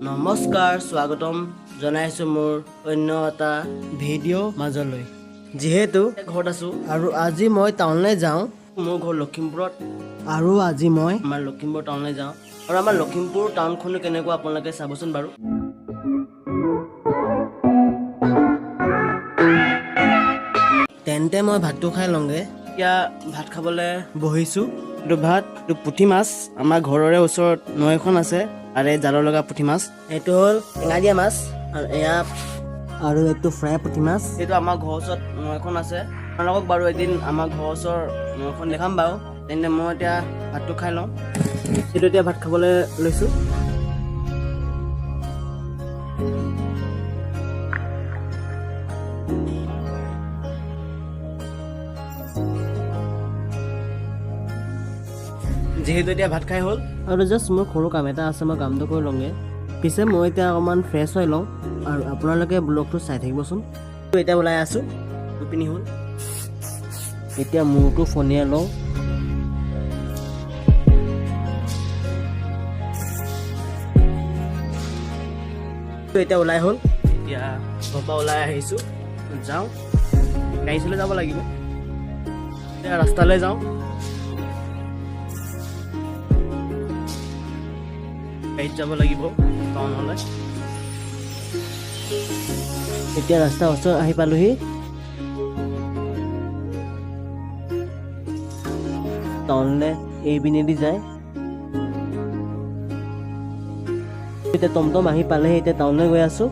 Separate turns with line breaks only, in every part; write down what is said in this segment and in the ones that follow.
নমস্কাৰ স্বাগতম জনাইছো মোৰ অন্য এটা ভিডিঅ' মাজলৈ যিহেতু ঘৰত আছো আৰু আজি মই টাউনলৈ যাওঁ মোৰ ঘৰ লখিমপুৰত আৰু আজি মই আমাৰ লখিমপুৰ টাউনলৈ যাওঁ আৰু আমাৰ লখিমপুৰ টাউনখন কেনেকুৱা আপোনালোকে চাবচোন বাৰু তেন্তে মই ভাতটো খাই লওঁগে এতিয়া ভাত খাবলৈ বহিছো এইটো ভাত এইটো পুঠি মাছ আমাৰ ঘৰৰে ওচৰত নৈখন আছে আৰু এই জালৰ লগা পুঠি মাছ এইটো হ'ল টেঙা দিয়া মাছ আৰু এইটো ফ্ৰাই পুঠি মাছ এইটো আমাৰ ঘৰৰ ওচৰত নৈখন আছে আপোনালোকক বাৰু এদিন আমাৰ ঘৰৰ ওচৰৰ নৈখন দেখাম বাৰু তেন্তে মই এতিয়া ভাতটো খাই লওঁ এইটো এতিয়া ভাত খাবলৈ লৈছোঁ যিহেতু এতিয়া ভাত খাই হ'ল আৰু জাষ্ট মোৰ সৰু কাম এটা আছে মই কামটো কৰি লওঁগৈ পিছে মই এতিয়া অকণমান ফ্ৰেছ হৈ লওঁ আৰু আপোনালোকে ব্লগটো চাই থাকিবচোন এতিয়া ওলাই আছোঁ পিন্ধি হ'ল এতিয়া মূৰটো ফনিয়াই লওঁ এতিয়া ওলাই হ'ল এতিয়া ঘৰৰ পৰা ওলাই আহিছোঁ যাওঁ গাড়ী চলাই যাব লাগিব এতিয়া ৰাস্তালৈ যাওঁ গাড়ীত যাব লাগিব টাউনলৈ এতিয়া ৰাস্তা ওচৰত আহি পালোহি টাউনলৈ এই পিনেদি যায় এতিয়া টমটম আহি পালেহি এতিয়া টাউনলৈ গৈ আছো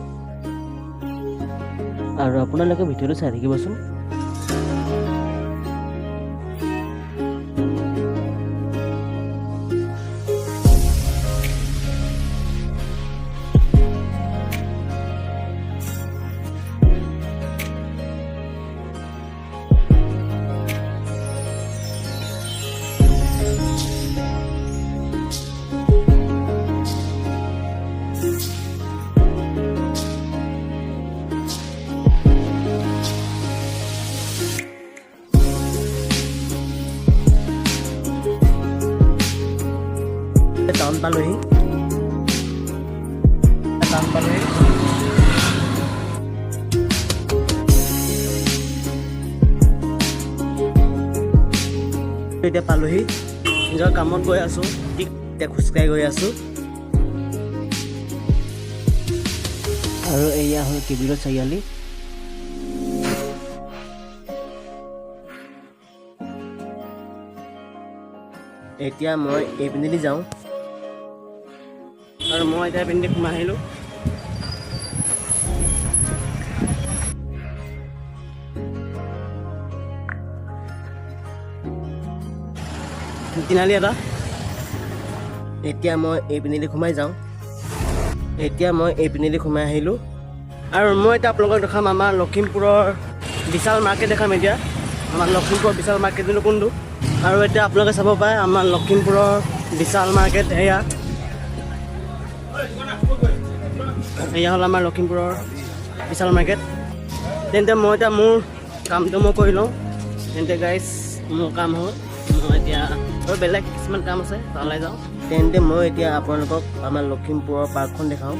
আৰু আপোনালোকে ভিডিঅ'টো চাই থাকিবচোন টাউন পালোহি এতিয়া পালোহি নিজৰ কামত গৈ আছো এতিয়া খোজকাঢ়ি গৈ আছো আৰু এয়া হ'ল কেবিলৰ চাৰিআলি এতিয়া মই এই পিনেদি যাওঁ আৰু মই এতিয়া পিনেদি সোমাই আহিলোঁ তিনিআলি এটা এতিয়া মই এই পিনেদি সোমাই যাওঁ আহিলোঁ আৰু মই এতিয়া আপোনালোকক দেখাম আমাৰ লখিমপুৰৰ বিশাল মাৰ্কেট দেখাম এতিয়া আমাৰ লখিমপুৰৰ বিশাল মাৰ্কেটটো কোনটো আৰু এতিয়া আপোনালোকে চাব পাৰে আমাৰ লখিমপুৰৰ বিশাল মাৰ্কেট এয়া হ'ল আমাৰ লখিমপুৰৰ বিশাল মাৰ্কেট তেন্তে মই এতিয়া মোৰ কামটো মই কৰি লওঁ তেন্তে গাইজ মোৰ কাম হ'ল মই এতিয়া আৰু বেলেগ কিছুমান কাম আছে তালৈ যাওঁ তেন্তে মই এতিয়া আপোনালোকক আমাৰ লখিমপুৰৰ পাৰ্কখন দেখাওঁ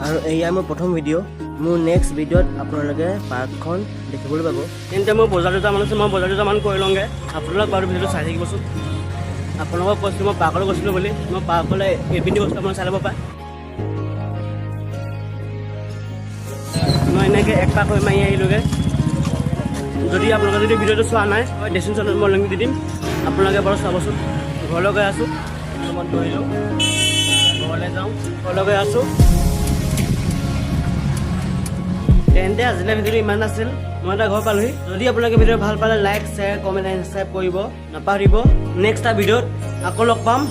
আৰু এয়া মোৰ প্ৰথম ভিডিঅ' মোৰ নেক্সট ভিডিঅ'ত আপোনালোকে পাৰ্কখন দেখিবলৈ পাব তেন্তে মোৰ বজাৰ দুটামান আছে মই বজাৰ দুটামান কৰি লওঁগৈ আপোনালোক বাৰু ভিডিঅ'টো চাই থাকিবচোন আপোনালোকক কৈছিলোঁ মই পাৰ্কলৈ গৈছিলোঁ বুলি মই পাৰ্কলৈ এইপিনে গৈছিলোঁ আপোনালোকে চাই ল'ব পাৰে মই এনেকৈ এক পাক হৈ মাৰি আহিলোঁগৈ যদি আপোনালোকে ভিডিঅ'টো চোৱা নাই মই ডেষ্টিনেশ্যনত মই লিংক দি দিম আপোনালোকে বাৰু চাবচোন ঘৰলৈ গৈ আছোঁ মই ধৰিলোঁ ঘৰলৈ যাওঁ ঘৰলৈ গৈ আছোঁ তেন্তে আজিলৈ ভিডিঅ'টো ইমান আছিল মই এটা ঘৰ পালোহি যদি আপোনালোকে ভিডিঅ' ভাল পালে like share comment and subscribe কৰিব নাপাহৰিব নেক্সট এটা ভিডিঅ'ত আকৌ লগ পাম